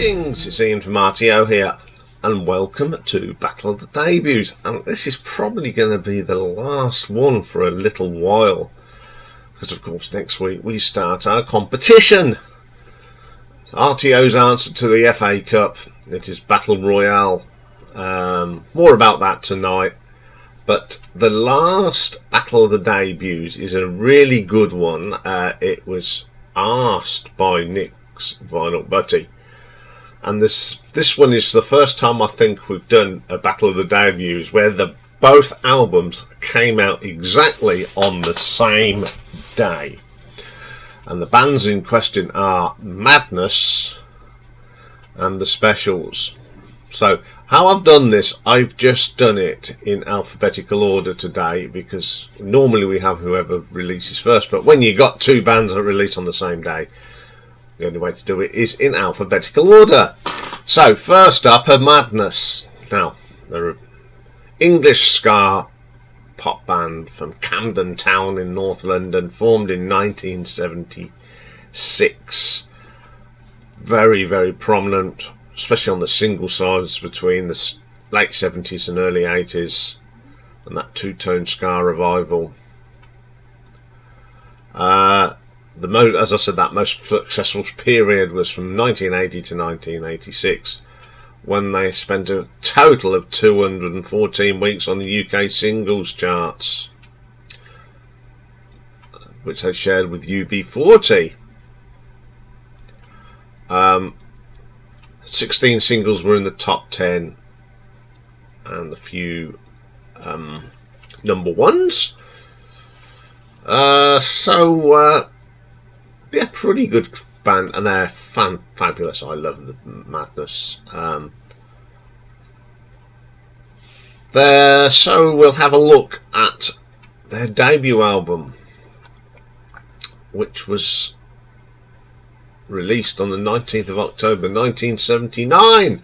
Greetings, it's Ian from RTO here, and welcome to Battle of the Debuts. And this is probably going to be the last one for a little while, because of course next week we start our competition. RTO's answer to the FA Cup. It is Battle Royale. More about that tonight. But the last Battle of the Debuts is a really good one. It was asked by Nick's Vinyl Butty. And this one is the first time I think we've done a Battle of the Debuts where both albums came out exactly on the same day. And the bands in question are Madness and the Specials. So how I've done this, I've just done it in alphabetical order today, because normally we have whoever releases first, but when you got two bands that release on the same day, the only way to do it is in alphabetical order. So first up are Madness. Now, they're an English ska pop band from Camden Town in North London, formed in 1976. Very, very prominent, especially on the single sides between the late 70s and early 80s, and that two-tone ska revival. As I said, that most successful period was from 1980 to 1986, when they spent a total of 214 weeks on the UK singles charts, which they shared with UB40. 16 singles were in the top 10, and a few number ones. Yeah, pretty good band, and they're fabulous. I love the Madness. So we'll have a look at their debut album, which was released on the 19th of October 1979,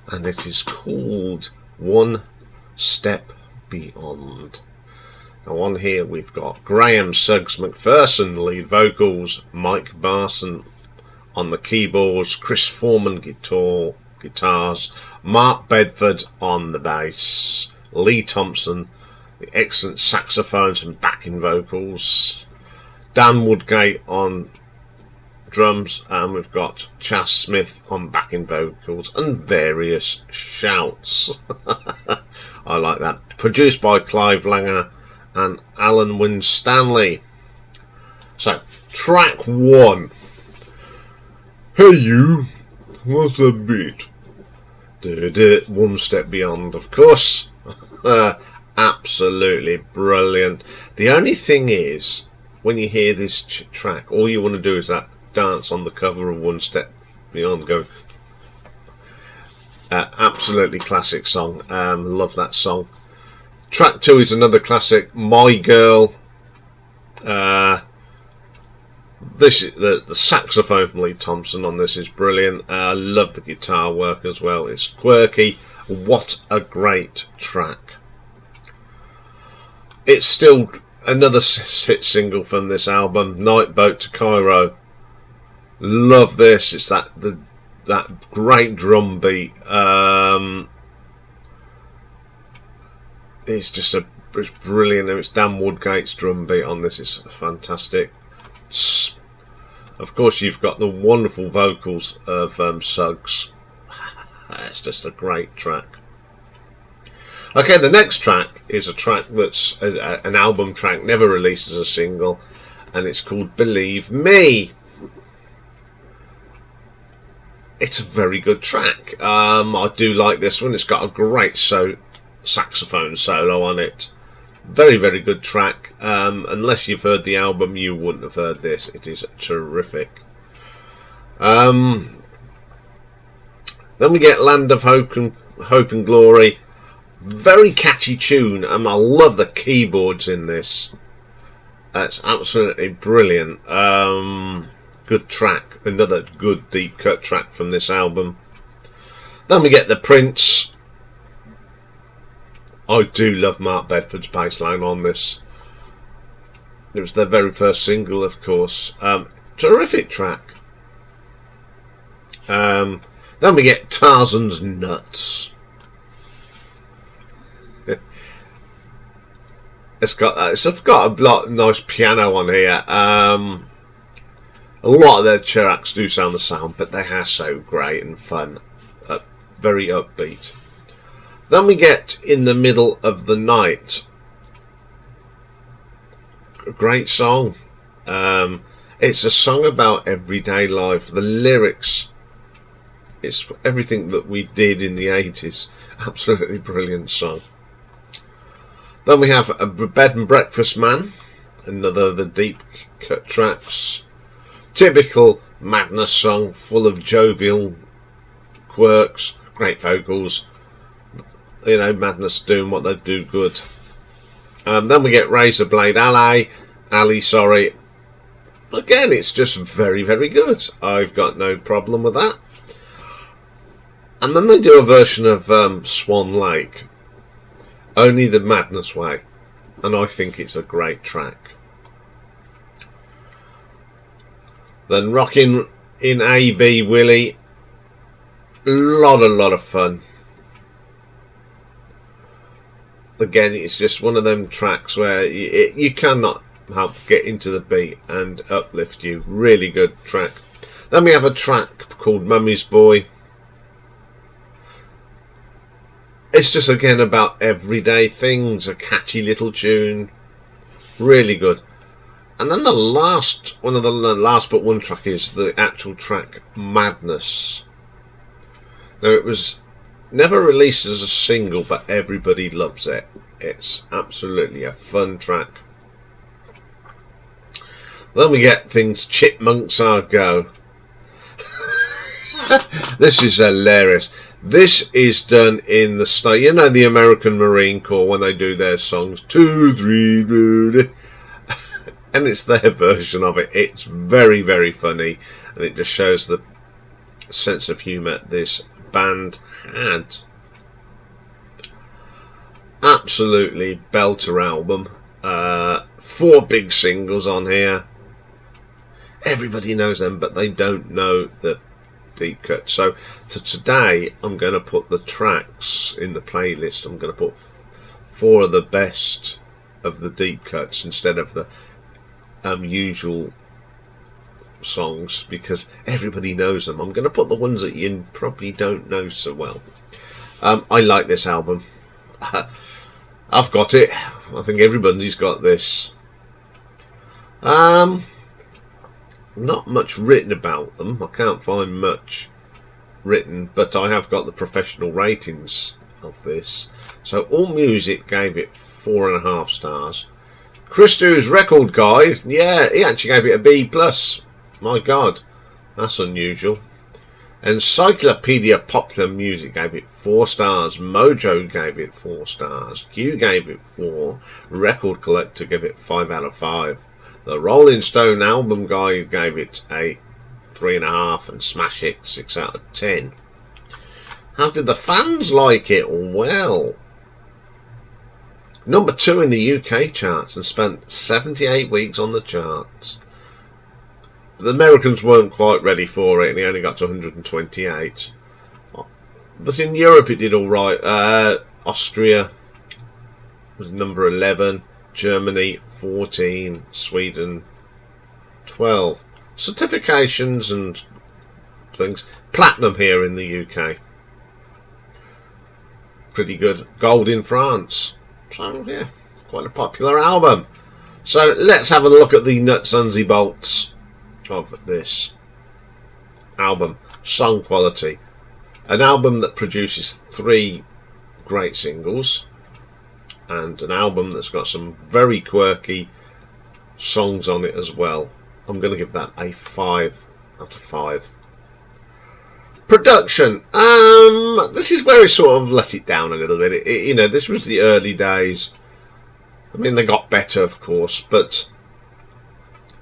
and it is called One Step Beyond. Now on here we've got Graham Suggs McPherson lead vocals, Mike Barson on the keyboards, Chris Foreman guitars, Mark Bedford on the bass, Lee Thompson, the excellent saxophones and backing vocals, Dan Woodgate on drums, and we've got Chas Smith on backing vocals and various shouts. I like that. Produced by Clive Langer and Alan Winstanley. So, track 1. Hey you, what's the beat? One Step Beyond, of course. Absolutely brilliant. The only thing is, when you hear this track, all you want to do is that dance on the cover of One Step Beyond, go. Absolutely classic song. Love that song. Track 2 is another classic, My Girl. This the saxophone from Lee Thompson on this is brilliant. I love the guitar work as well. It's quirky. What a great track. It's still another hit single from this album, Night Boat to Cairo. Love this. It's that great drum beat. It's brilliant. It's Dan Woodgate's drum beat on this. It's fantastic. Of course, you've got the wonderful vocals of Suggs. It's just a great track. Okay, the next track is a track that's an album track, never released as a single, and it's called Believe Me. It's a very good track. I do like this one. It's got a great saxophone solo on it. Very, very good track. Unless you've heard the album, you wouldn't have heard this. It is terrific. Then we get Land of Hope and Glory. Very catchy tune, and I love the keyboards in this. It's absolutely brilliant. Good track. Another good deep cut track from this album. Then we get The Prince. I do love Mark Bedford's bass line on this. It was their very first single, of course. Terrific track. Then we get Tarzan's Nuts. It's got a lot of nice piano on here. A lot of their tracks do sound the same, but they are so great and fun, very upbeat. Then we get In the Middle of the Night. A great song. It's a song about everyday life. The lyrics, it's everything that we did in the 80s. Absolutely brilliant song. Then we have A Bed and Breakfast Man, another of the deep cut tracks. Typical Madness song, full of jovial quirks, great vocals. You know, Madness doing what they do good. Then we get Razor Blade Ali. Again, it's just very, very good. I've got no problem with that. And then they do a version of Swan Lake, Only the Madness Way, and I think it's a great track. Then Rockin in A.B. Willie, a lot of fun. Again, it's just one of them tracks where you cannot help get into the beat and uplift you. Really good track. Then we have a track called Mummy's Boy. It's just again about everyday things, a catchy little tune, really good. And then the last but one track is the actual track Madness. Now, it was never released as a single, but everybody loves it. It's absolutely a fun track. Then we get things Chipmunks Are Go. This is hilarious. This is done in the style, you know, the American Marine Corps when they do their songs, 2, 3, Rudy. And it's their version of it. It's very, very funny, and it just shows the sense of humour this band had. Absolutely belter album. 4 big singles on here. Everybody knows them, but they don't know the deep cut. So today I'm going to put the tracks in the playlist. I'm going to put 4 of the best of the deep cuts instead of the usual songs, because everybody knows them. I'm going to put the ones that you probably don't know so well. I like this album. I've got it. I think everybody's got this. Not much written about them. I can't find much written, but I have got the professional ratings of this. So AllMusic gave it 4.5 stars. Christo's Record Guide, yeah, he actually gave it a B+. My God, that's unusual. Encyclopedia Popular Music gave it 4 stars. Mojo gave it 4 stars. Q gave it 4. Record Collector gave it 5 out of 5. The Rolling Stone Album Guide gave it a 3.5, and Smash Hit 6 out of 10. How did the fans like it? Well, number 2 in the UK charts and spent 78 weeks on the charts. The Americans weren't quite ready for it, and he only got to 128. But in Europe it did alright. Austria was number 11. Germany 14. Sweden 12. Certifications and things. Platinum here in the UK. Pretty good. Gold in France. So yeah, it's quite a popular album. So let's have a look at the nuts and bolts of this album. Song quality. An album that produces 3 great singles, and an album that's got some very quirky songs on it as well. I'm going to give that a 5 out of 5. Production. This is where it sort of let it down a little bit. You know, this was the early days. I mean, they got better, of course, but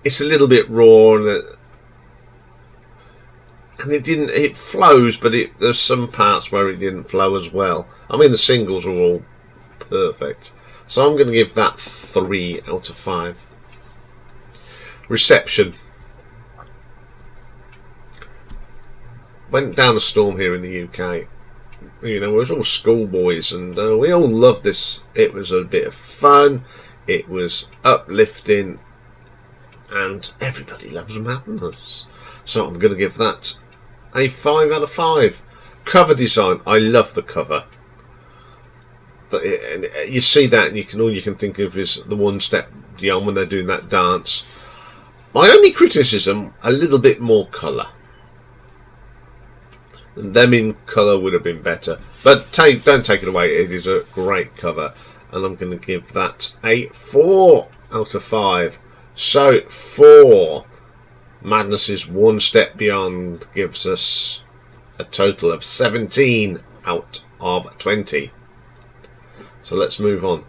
it's a little bit raw, and it didn't. It flows, but there's some parts where it didn't flow as well. I mean, the singles are all perfect, so I'm going to give that 3 out of 5. Reception. went down a storm here in the UK. You know, we was all schoolboys, and we all loved this. It was a bit of fun. It was uplifting, and everybody loves Madness. So I'm going to give that a 5 out of 5. Cover design, I love the cover. You see that, and all you can think of is the one step beyond when they're doing that dance. My only criticism, a little bit more colour. Them in colour would have been better, but don't take it away. It is a great cover, and I'm going to give that a 4 out of 5. So 4 Madness's One Step Beyond gives us a total of 17 out of 20. So let's move on.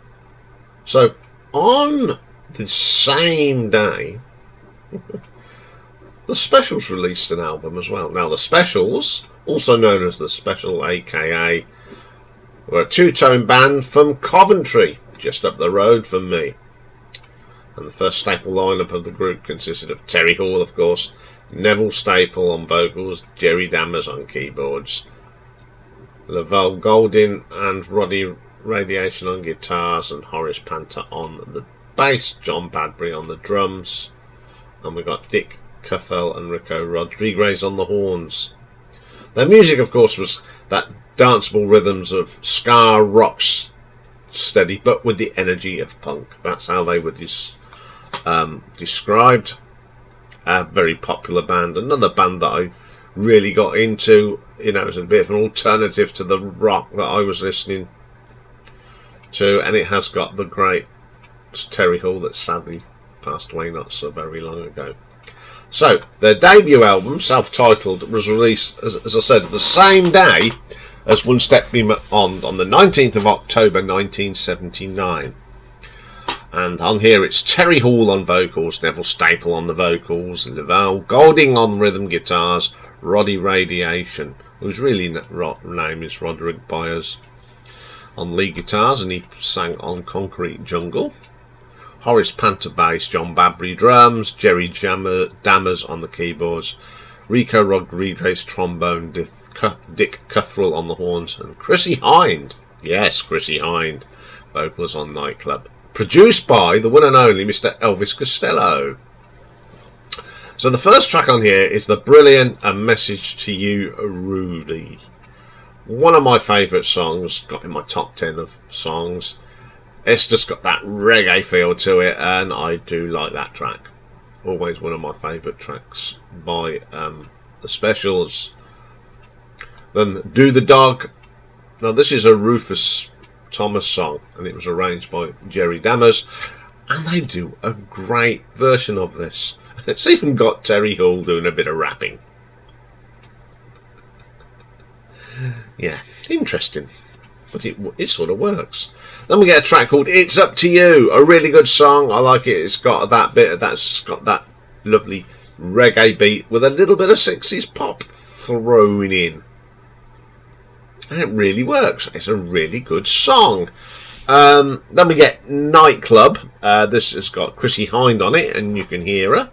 So on the same day, the Specials released an album as well. Now the Specials, also known as the Special, aka, were a two-tone band from Coventry, just up the road from me. And the first staple lineup of the group consisted of Terry Hall, of course, Neville Staple on vocals, Jerry Dammers on keyboards, Lavelle Golding and Roddy Radiation on guitars, and Horace Panter on the bass, John Badbury on the drums, and we got Dick Cuthell and Rico Rodriguez on the horns. Their music, of course, was that danceable rhythms of ska rock steady, but with the energy of punk. That's how they were described. A very popular band. Another band that I really got into. You know, it was a bit of an alternative to the rock that I was listening to, and it has got the great Terry Hall that sadly passed away not so very long ago. So their debut album, self-titled, was released, as I said, the same day as One Step Beyond on the 19th of October 1979. And on here it's Terry Hall on vocals, Neville Staple on the vocals, Lavelle Golding on rhythm guitars, Roddy Radiation, whose really name is Roderick Byers, on lead guitars, and he sang on Concrete Jungle. Horace Panter bass, John Badbury drums, Jerry Dammers on the keyboards, Rico Rodriguez trombone, Dick Cuthell on the horns, and Chrissie Hynde, yes, Chrissie Hynde, vocals on Nite Klub. Produced by the one and only Mr. Elvis Costello. So the first track on here is the brilliant A Message to You Rudy. One of my favourite songs, got in my top 10 of songs. It's just got that reggae feel to it, and I do like that track. Always one of my favourite tracks by the Specials. Then Do the Dog. Now this is a Rufus Thomas song, and it was arranged by Jerry Dammers, and they do a great version of this. It's even got Terry Hall doing a bit of rapping. Yeah, interesting, but it sort of works. Then we get a track called It's Up to You, a really good song. I like it. It's got that's got that lovely reggae beat with a little bit of 60s pop thrown in. And it really works. It's a really good song. Then we get Nite Klub. This has got Chrissie Hynde on it, and you can hear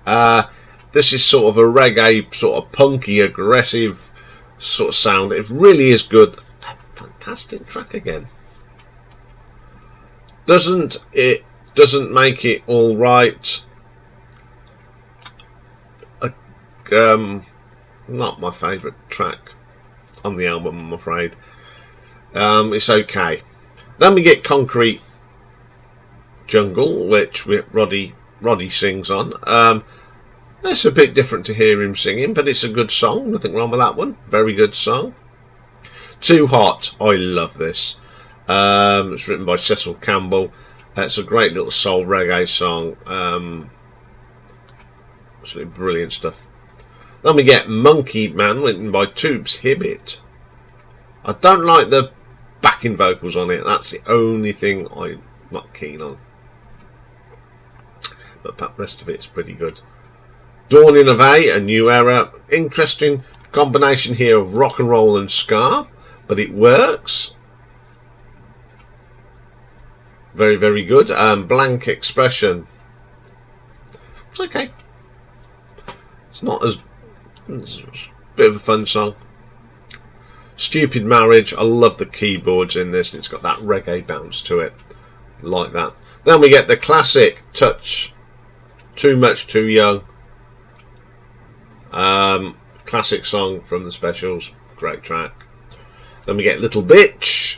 her. This is sort of a reggae, sort of punky, aggressive sort of sound. It really is good. A fantastic track again. Doesn't make it all right. Not my favourite track on the album, I'm afraid. It's okay. Then we get Concrete Jungle, which Roddy sings on. It's a bit different to hear him singing, but it's a good song. Nothing wrong with that one. Very good song. Too Hot. I love this. It's written by Cecil Campbell. It's a great little soul reggae song. Absolutely brilliant stuff. Then we get Monkey Man, written by Tubes Hibbett. I don't like the backing vocals on it. That's the only thing I'm not keen on. But the rest of it's pretty good. Dawning of a New Era. Interesting combination here of rock and roll and ska, but it works. Very, very good. Blank Expression. It's okay. It's not as Bit of a fun song. Stupid Marriage. I love the keyboards in this. It's got that reggae bounce to it. Like that. Then we get the classic Touch. Too Much Too Young. Classic song from the Specials. Great track. Then we get Little Bitch.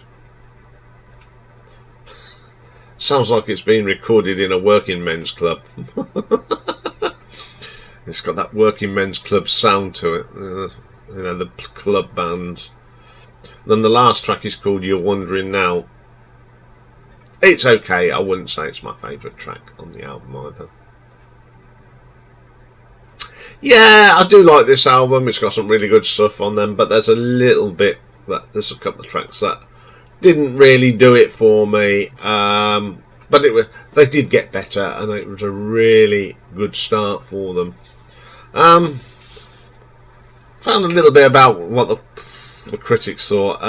Sounds like it's been recorded in a working men's club. It's got that working men's club sound to it. You know, the club bands. Then the last track is called You're Wondering Now. It's okay. I wouldn't say it's my favourite track on the album either. Yeah, I do like this album. It's got some really good stuff on them, but there's a little bit there's a couple of tracks that didn't really do it for me. But they did get better, and it was a really good start for them. Found a little bit about what the critics thought.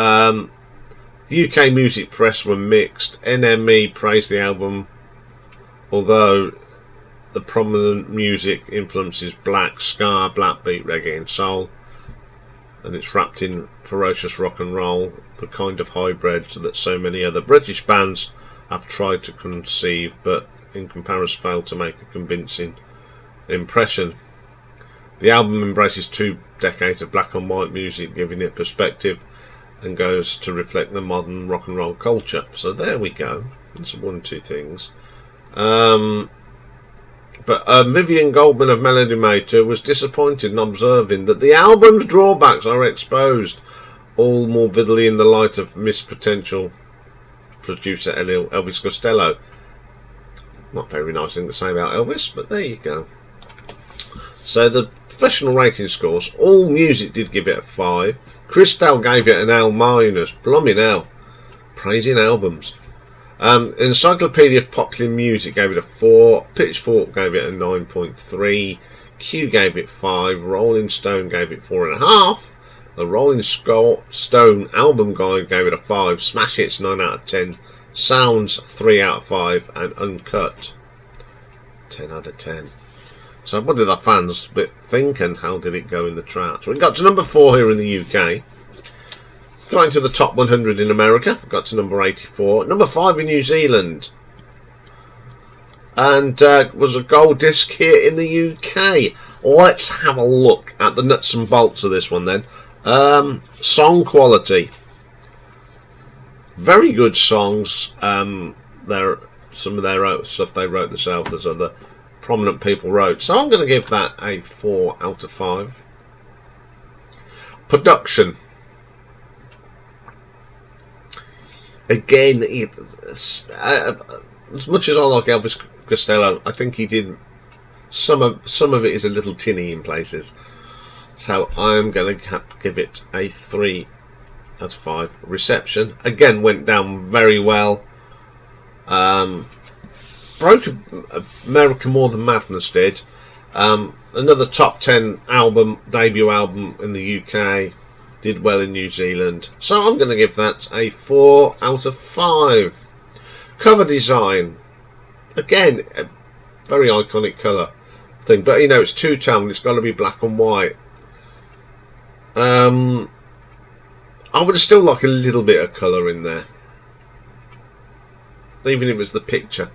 The UK music press were mixed. NME praised the album, although the prominent music influences black, ska, black beat, reggae and soul, and it's wrapped in ferocious rock and roll, the kind of hybrid that so many other British bands have tried to conceive, but in comparison failed to make a convincing impression. The album embraces 2 decades of black and white music, giving it perspective, and goes to reflect the modern rock and roll culture. So there we go. That's 1 or 2 things. But Vivian Goldman of Melody Maker was disappointed in observing that the album's drawbacks are exposed all more vividly in the light of missed potential producer Elvis Costello. Not very nice thing to say about Elvis, but there you go. So the professional rating scores, All Music did give it a 5. Crystal gave it an L-. Blooming hell. Praising albums. Encyclopedia of Popular Music gave it a 4. Pitchfork gave it a 9.3. Q gave it 5. Rolling Stone gave it 4.5. The Rolling Stone Album Guide gave it a 5. Smash Hits 9 out of 10. Sounds 3 out of 5. And Uncut 10 out of 10. So what did the fans think, and how did it go in the charts? We got to number 4 here in the UK. Got into the top 100 in America. Got to number 84. Number 5 in New Zealand. And was a gold disc here in the UK. Let's have a look at the nuts and bolts of this one then. Song quality. Very good songs. Some of their stuff they wrote themselves. There's other prominent people wrote. So I'm going to give that a 4 out of 5. Production. Again, as much as I like Elvis Costello, I think he did some of it is a little tinny in places. So I'm going to give it a 3 out of 5. Reception again went down very well. Broke America more than Madness did. Another top 10 debut album in the UK. Did well in New Zealand. So I'm going to give that a 4 out of 5. Cover design. Again, a very iconic colour thing. But, you know, it's two-tone. It's got to be black and white. I would have still liked a little bit of colour in there. Even if it was the picture.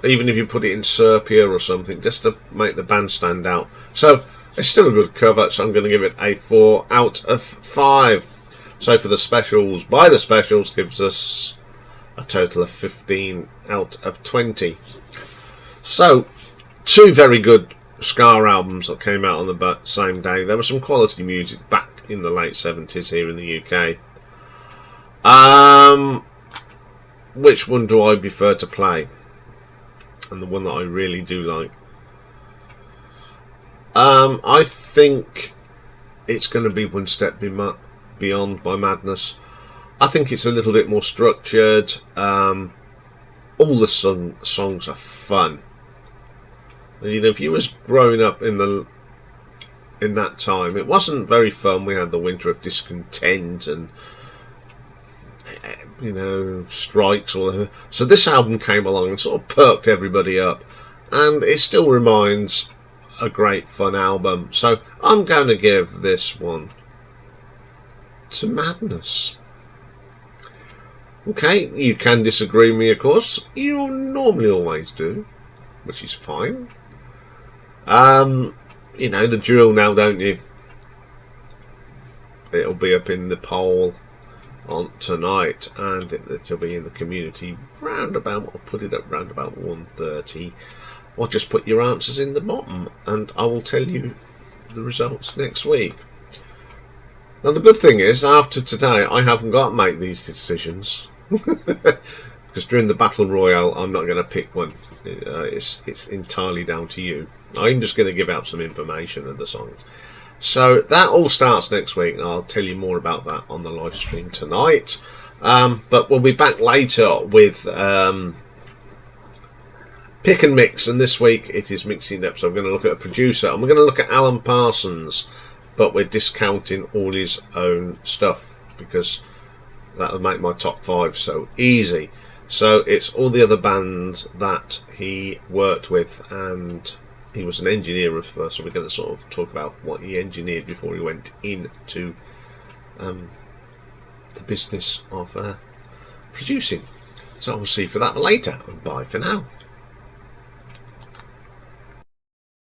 Even if you put it in sepia or something. Just to make the band stand out. So it's still a good cover, so I'm going to give it a 4 out of 5. So for the Specials, by the Specials, gives us a total of 15 out of 20. So, 2 very good ska albums that came out on the same day. There was some quality music back in the late 70s here in the UK. Which one do I prefer to play? And the one that I really do like. I think it's going to be One Step Beyond by Madness. I think it's a little bit more structured. All the songs are fun. And, you know, if you was growing up in that time, it wasn't very fun. We had the Winter of Discontent and, you know, strikes or whatever. So this album came along and sort of perked everybody up, and it still reminds a great fun album. So I'm going to give this one to Madness. Okay, you can disagree with me, of course. You normally always do, which is fine. You know the drill now, don't you? It'll be up in the poll on tonight, and it'll be in the community roundabout. I'll put it up roundabout 1:30. Or just put your answers in the bottom, and I will tell you the results next week. Now the good thing is, after today, I haven't got to make these decisions. Because during the Battle Royale, I'm not going to pick one. It's entirely down to you. I'm just going to give out some information of the songs. So that all starts next week, and I'll tell you more about that on the live stream tonight. But we'll be back later with Pick and Mix, and this week it is mixing up. So we're going to look at a producer, and we're going to look at Alan Parsons, but we're discounting all his own stuff because that would make my top 5 so easy. So it's all the other bands that he worked with, and he was an engineer at first, so we're going to sort of talk about what he engineered before he went into the business of producing. So I'll see you for that later. Bye for now.